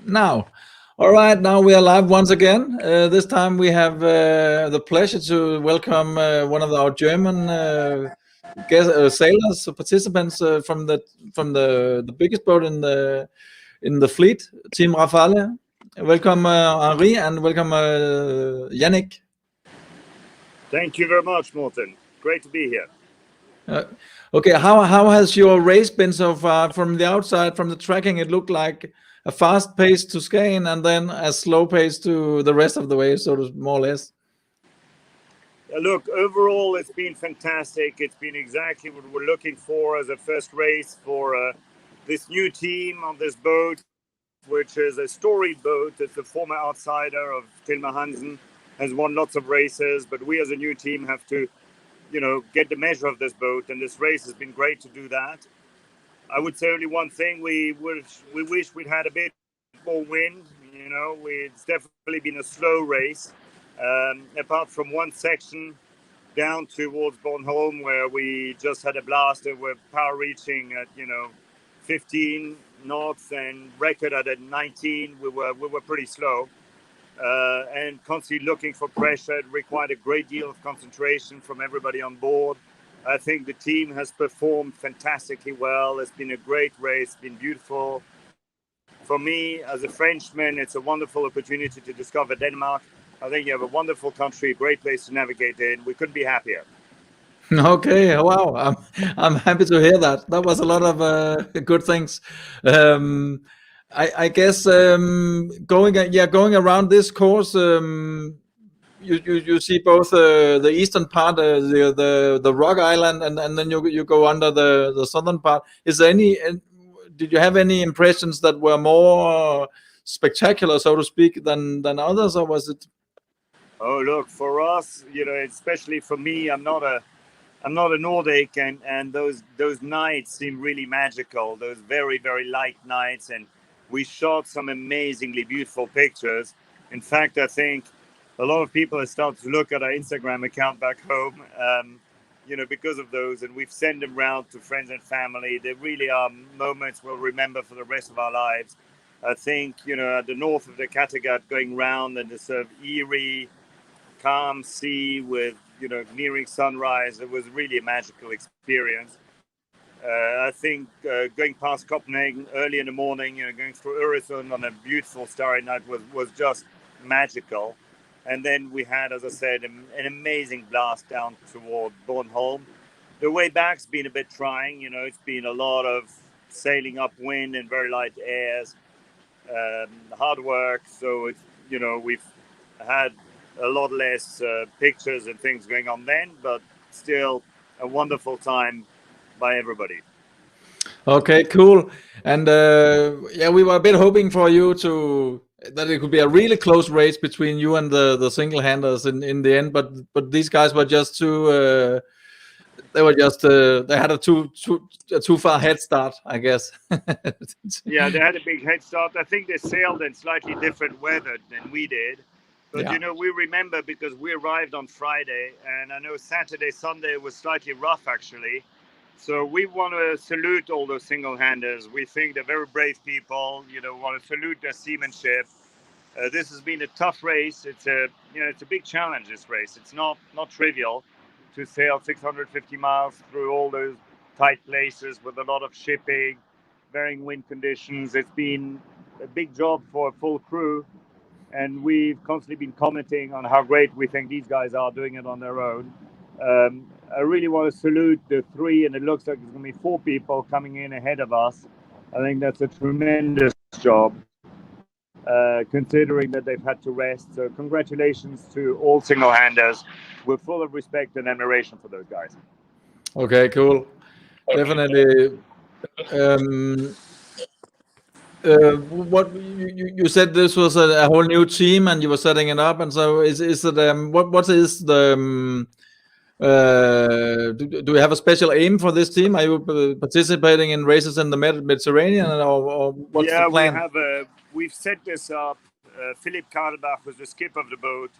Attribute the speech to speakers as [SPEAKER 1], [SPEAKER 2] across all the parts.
[SPEAKER 1] Now, all right, now we are live once again. This time we have the pleasure to welcome one of our German sailors, participants from the biggest boat in the fleet, Team Rafale. Welcome, Henri, and welcome, Yannick.
[SPEAKER 2] Thank you very much, Morten. Great to be here.
[SPEAKER 1] Uh, okay, how has your race been so far? From the outside, from the tracking, it looked like a fast pace to Skane and then a slow pace to the rest of the way, so to more or less.
[SPEAKER 2] Look, overall, it's been fantastic. It's been exactly what we're looking for as a first race for this new team on this boat, which is a storied boat. It's a former outsider of Tilma Hansen, has won lots of races, but we as a new team have to, get the measure of this boat, and this race has been great to do that. I would say only one thing: we wish we'd had a bit more wind. It's definitely been a slow race, apart from one section down towards Bornholm where we just had a blast and we're power reaching at 15 knots and record at 19. We were pretty slow, and constantly looking for pressure. It required a great deal of concentration from everybody on board. I think the team has performed fantastically well. It's been a great race, been beautiful. For me, as a Frenchman, it's a wonderful opportunity to discover Denmark. I think you have a wonderful country, a great place to navigate in. We couldn't be happier.
[SPEAKER 1] Okay, wow, I'm happy to hear that. That was a lot of good things. Um, I guess going around this course. You see both the eastern part, the rock island, and then you go under the southern part. Is there did you have any impressions that were more spectacular, so to speak, than others, or was it?
[SPEAKER 2] Oh, look, for us, especially for me, I'm not a Nordic, and those nights seem really magical. Those very, very light nights, and we shot some amazingly beautiful pictures. In fact, I think a lot of people have started to look at our Instagram account back home, because of those, and we've sent them round to friends and family. They really are moments we'll remember for the rest of our lives. I think, at the north of the Kattegat, going round and the sort of eerie, calm sea with nearing sunrise. It was really a magical experience. I think going past Copenhagen early in the morning, going through Øresund on a beautiful starry night was just magical. And then we had, as I said, an amazing blast down toward Bornholm. The way back's been a bit trying. It's been a lot of sailing upwind and very light airs, hard work. So we've had a lot less pictures and things going on then, but still a wonderful time by everybody.
[SPEAKER 1] Okay, cool. And we were a bit hoping for you that it could be a really close race between you and the single handers in the end, but these guys were just too. They were just they had a too far head start, I guess.
[SPEAKER 2] Yeah, they had a big head start. I think they sailed in slightly different weather than we did. But, we remember because we arrived on Friday, and I know Saturday, Sunday was slightly rough, actually. So we want to salute all those single-handers. We think they're very brave people. Want to salute their seamanship. This has been a tough race. It's a big challenge, this race. It's not trivial to sail 650 miles through all those tight places with a lot of shipping, varying wind conditions. It's been a big job for a full crew, and we've constantly been commenting on how great we think these guys are doing it on their own. I really want to salute the three, and it looks like there's going to be four people coming in ahead of us. I think that's a tremendous job, considering that they've had to rest. So congratulations to all single-handers. We're full of respect and admiration for those guys.
[SPEAKER 1] Okay, cool. Definitely. What you said, this was a whole new team and you were setting it up, and so is it what is the do you have a special aim for this team? Are you participating in races in the Mediterranean, or what's the
[SPEAKER 2] Yeah,
[SPEAKER 1] plan?
[SPEAKER 2] we've set this up. Philip Karlbach was the skipper of the boat,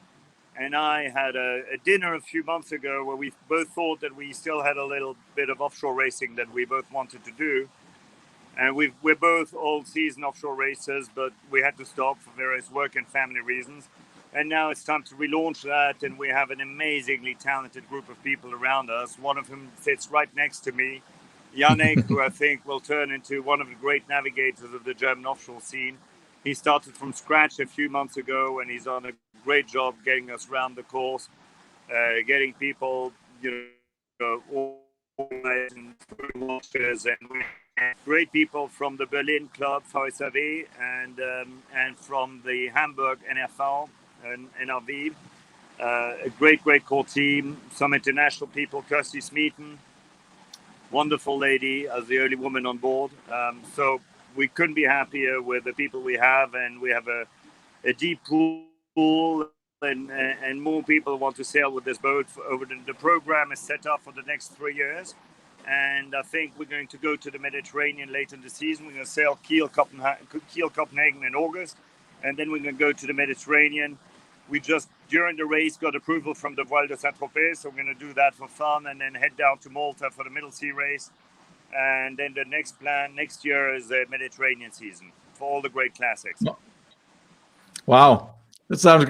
[SPEAKER 2] and I had a dinner a few months ago where we both thought that we still had a little bit of offshore racing that we both wanted to do. And we're both old season offshore racers, but we had to stop for various work and family reasons. And now it's time to relaunch that, and we have an amazingly talented group of people around us. One of whom sits right next to me, Yannick, who I think will turn into one of the great navigators of the German offshore scene. He started from scratch a few months ago, and he's done a great job getting us around the course, getting people, organized and watchers, and we have great people from the Berlin club VSAW and from the Hamburg NFL and NRV. A great core team. Some international people, Kirsty Smeaton, wonderful lady as the only woman on board. So we couldn't be happier with the people we have, and we have a deep pool, and more people want to sail with this boat. The program is set up for the next 3 years, and I think we're going to go to the Mediterranean later in the season. We're going to sail Kiel, Copenhagen in August, and then we're going to go to the Mediterranean. We just, during the race, got approval from the Voile de Saint-Tropez, so we're going to do that for fun, and then head down to Malta for the Middle Sea race. And then the next plan next year is the Mediterranean season for all the great classics.
[SPEAKER 1] Wow, it sounds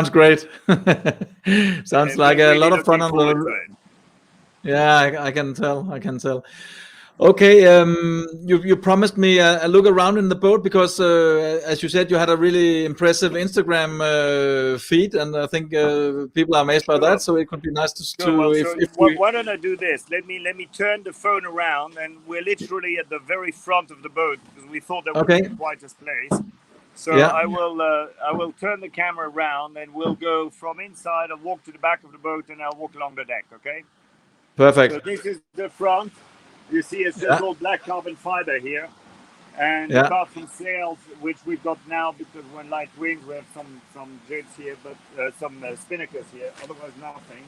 [SPEAKER 1] great. Sounds
[SPEAKER 2] And
[SPEAKER 1] like a
[SPEAKER 2] really
[SPEAKER 1] lot of fun on
[SPEAKER 2] looking forward
[SPEAKER 1] the.
[SPEAKER 2] to it.
[SPEAKER 1] Yeah, I can tell. Okay, you promised me a look around in the boat because, as you said, you had a really impressive Instagram feed, and I think people are amazed by that. So it could be nice
[SPEAKER 2] Why don't I do this? Let me turn the phone around, and we're literally at the very front of the boat because we thought that would be the quietest place. So yeah. I will turn the camera around, and we'll go from inside. I'll walk to the back of the boat, and I'll walk along the deck. Okay.
[SPEAKER 1] Perfect.
[SPEAKER 2] So this is the front. You see, it's just all black carbon fiber here, and apart from sails, which we've got now because we're in light winds, we have some jigs here, but some spinnakers here. Otherwise, nothing.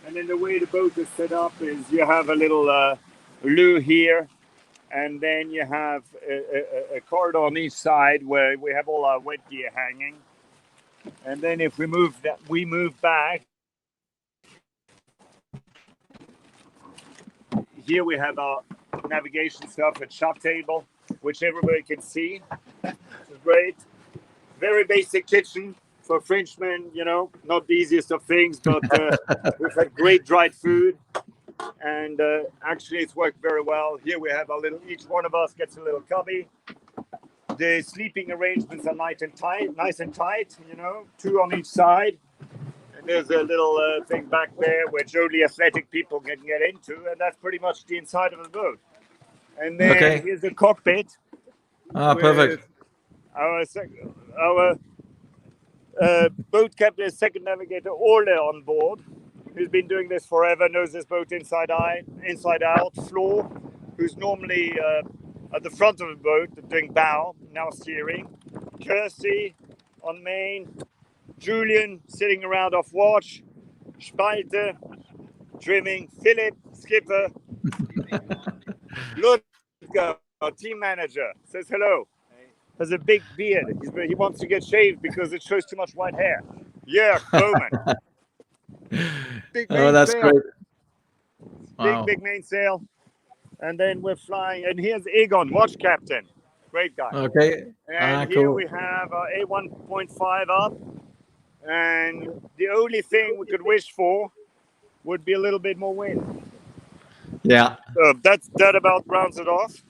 [SPEAKER 2] And then the way the boat is set up is you have a little loo here, and then you have a corridor on each side where we have all our wet gear hanging. And then if we move back. Here we have our navigation stuff, a chart table, which everybody can see. It's great. Very basic kitchen for Frenchmen, not the easiest of things, but we've had great dried food. And actually, it's worked very well. Here we have each one of us gets a little cubby. The sleeping arrangements are nice and tight, 2 on each side. There's a little thing back there which only athletic people can get into, and that's pretty much the inside of the boat. And then here's the cockpit.
[SPEAKER 1] Perfect.
[SPEAKER 2] Our boat captain, second navigator Ole on board, who's been doing this forever, knows this boat inside out. Flo, who's normally at the front of the boat doing bow, now steering. Kirsty on main. Julian sitting around off watch, Spalte trimming, Philip skipper, Ludger, our team manager, says hello. Has a big beard. He wants to get shaved because it shows too much white hair. Yeah, Bowman.
[SPEAKER 1] That's
[SPEAKER 2] sail.
[SPEAKER 1] great. Wow.
[SPEAKER 2] Big mainsail. And then we're flying. And here's Egon, watch captain. Great guy.
[SPEAKER 1] Okay.
[SPEAKER 2] And here we have our A1.5 up. And the only thing we could wish for would be a little bit more wind.
[SPEAKER 1] Yeah.
[SPEAKER 2] That about rounds it off.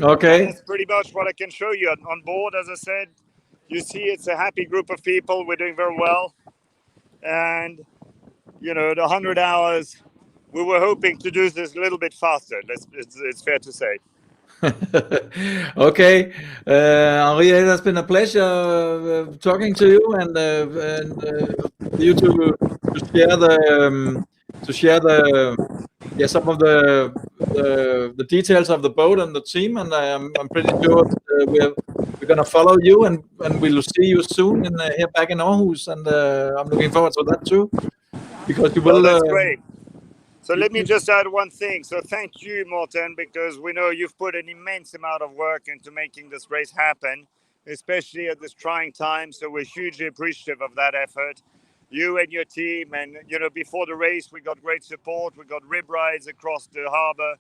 [SPEAKER 1] Okay.
[SPEAKER 2] That's pretty much what I can show you on board. As I said, you see it's a happy group of people. We're doing very well. And, the 100 hours, we were hoping to do this a little bit faster. It's fair to say.
[SPEAKER 1] Okay, Henri, it has been a pleasure talking to you and you to share some of the details of the boat and the team, and I'm pretty sure we're gonna follow you and we'll see you soon here back in Aarhus, and I'm looking forward to that too, because you will.
[SPEAKER 2] That's great. So let me just add one thing. So thank you, Morten, because we know you've put an immense amount of work into making this race happen, especially at this trying time. So we're hugely appreciative of that effort. You and your team, and before the race, we got great support. We got rib rides across the harbor,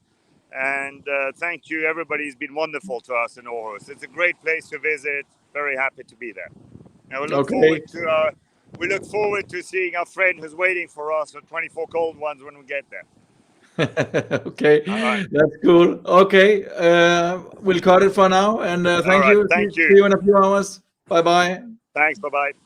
[SPEAKER 2] And thank you, everybody's been wonderful to us in Aarhus. It's a great place to visit. Very happy to be there. And
[SPEAKER 1] Okay.
[SPEAKER 2] we look forward to seeing our friend who's waiting for us for 24 cold ones when we get there.
[SPEAKER 1] Okay,
[SPEAKER 2] All right.
[SPEAKER 1] that's cool. Okay, we'll cut it for now, and
[SPEAKER 2] All
[SPEAKER 1] thank
[SPEAKER 2] right.
[SPEAKER 1] you.
[SPEAKER 2] Thank
[SPEAKER 1] See
[SPEAKER 2] you.
[SPEAKER 1] you in a few hours. Bye bye.
[SPEAKER 2] Thanks. Bye bye.